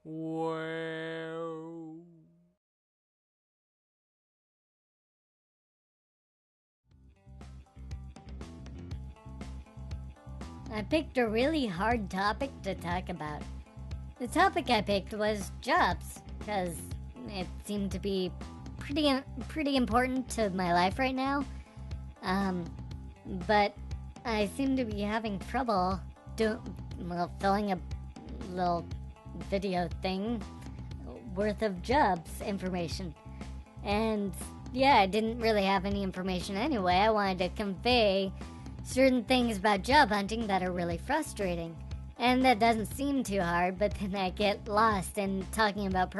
Wow. I picked a really hard topic to talk about. The topic I picked was jobs, because it seemed to be pretty important to my life right now. Um, but I seem to be having trouble filling a little video thing worth of jobs information. And yeah, I didn't really have any information anyway. I wanted to convey certain things about job hunting that are really frustrating. And that doesn't seem too hard, but then I get lost in talking about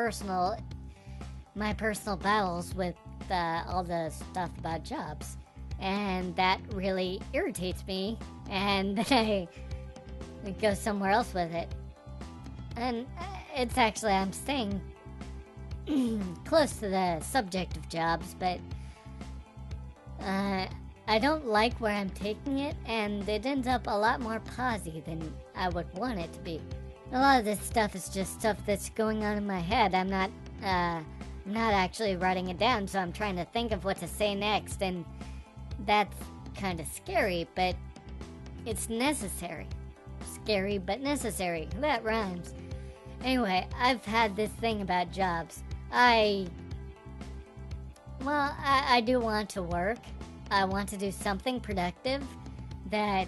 my personal battles with all the stuff about jobs. And that really irritates me, and then I go somewhere else with it. And it's actually, I'm staying close to the subject of jobs, but I don't like where I'm taking it, and it ends up a lot more posy than I would want it to be. A lot of this stuff is just stuff that's going on in my head. I'm not actually writing it down, so I'm trying to think of what to say next, and that's kind of scary, but it's necessary. Scary, but necessary. That rhymes. Anyway, I've had this thing about jobs. I do want to work. I want to do something productive that,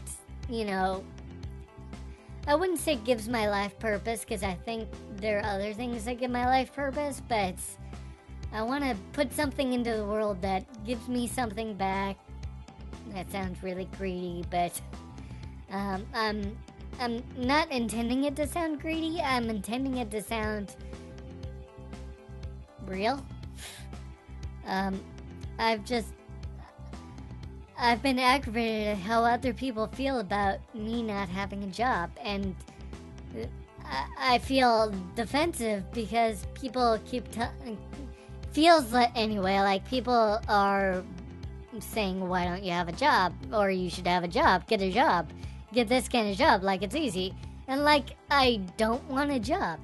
I wouldn't say gives my life purpose, because I think there are other things that give my life purpose, but I want to put something into the world that gives me something back. That sounds really greedy, but I'm not intending it to sound greedy. I'm intending it to sound real. I've been aggravated at how other people feel about me not having a job, and I feel defensive because people feels like, anyway, like people are saying, why don't you have a job? Or you should have a job, get a job, get this kind of job, like it's easy. And like, I don't want a job.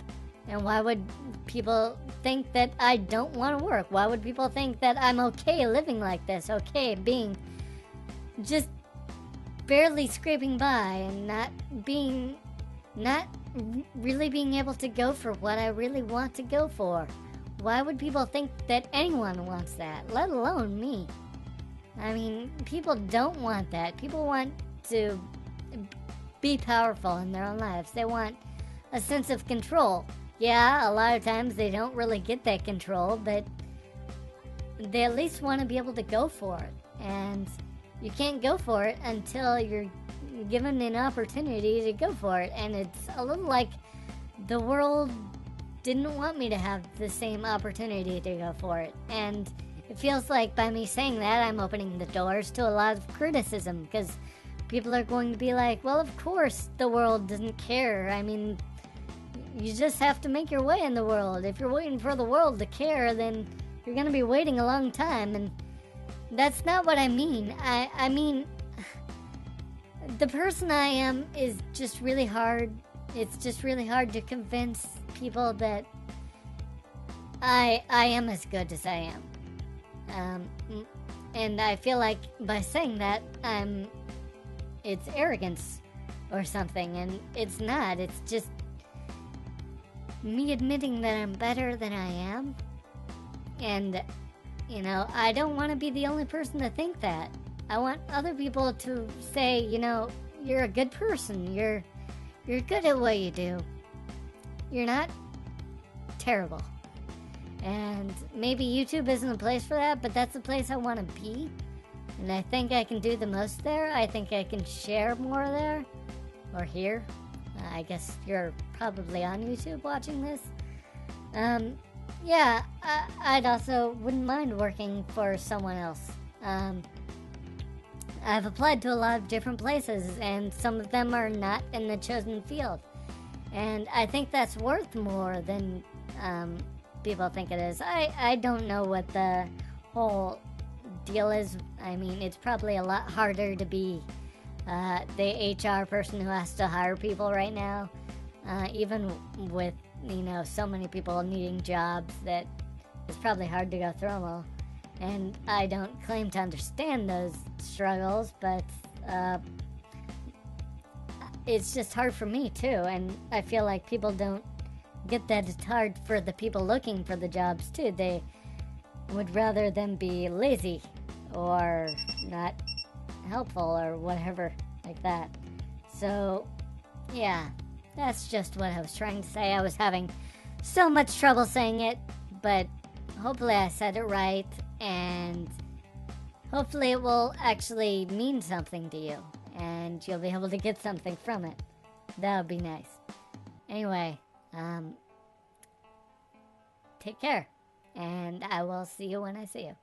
And why would people think that I don't want to work? Why would people think that I'm okay living like this, okay being just barely scraping by and not really being able to go for what I really want to go for? Why would people think that anyone wants that, let alone me? I mean, people don't want that. People want to be powerful in their own lives. They want a sense of control. Yeah, a lot of times they don't really get that control, but they at least want to be able to go for it. And you can't go for it until you're given an opportunity to go for it. And it's a little like the world didn't want me to have the same opportunity to go for it. And it feels like by me saying that, I'm opening the doors to a lot of criticism, because people are going to be like, well, of course the world doesn't care. I mean, you just have to make your way in the world. If you're waiting for the world to care, then you're going to be waiting a long time. And that's not what I mean. I mean, the person I am is just really hard. It's just really hard to convince people that I am as good as I am. And I feel like by saying that, it's arrogance or something, and it's not. It's just me admitting that I'm better than I am. And, I don't want to be the only person to think that. I want other people to say, you're a good person. You're good at what you do. You're not terrible. And maybe YouTube isn't a place for that, but that's the place I want to be. And I think I can do the most there. I think I can share more there. Or here. I guess you're probably on YouTube watching this. Yeah, I'd also wouldn't mind working for someone else. I've applied to a lot of different places, and some of them are not in the chosen field. And I think that's worth more than people think it is. I don't know what the whole deal is. I mean, it's probably a lot harder to be the HR person who has to hire people right now, even with so many people needing jobs that it's probably hard to go through them all. And I don't claim to understand those struggles, but it's just hard for me too. And I feel like people don't get that it's hard for the people looking for the jobs too. They would rather them be lazy or not helpful or whatever like that. So, yeah, that's just what I was trying to say. I was having so much trouble saying it, but hopefully I said it right, and hopefully it will actually mean something to you, and you'll be able to get something from it. That would be nice. Anyway, take care, and I will see you when I see you.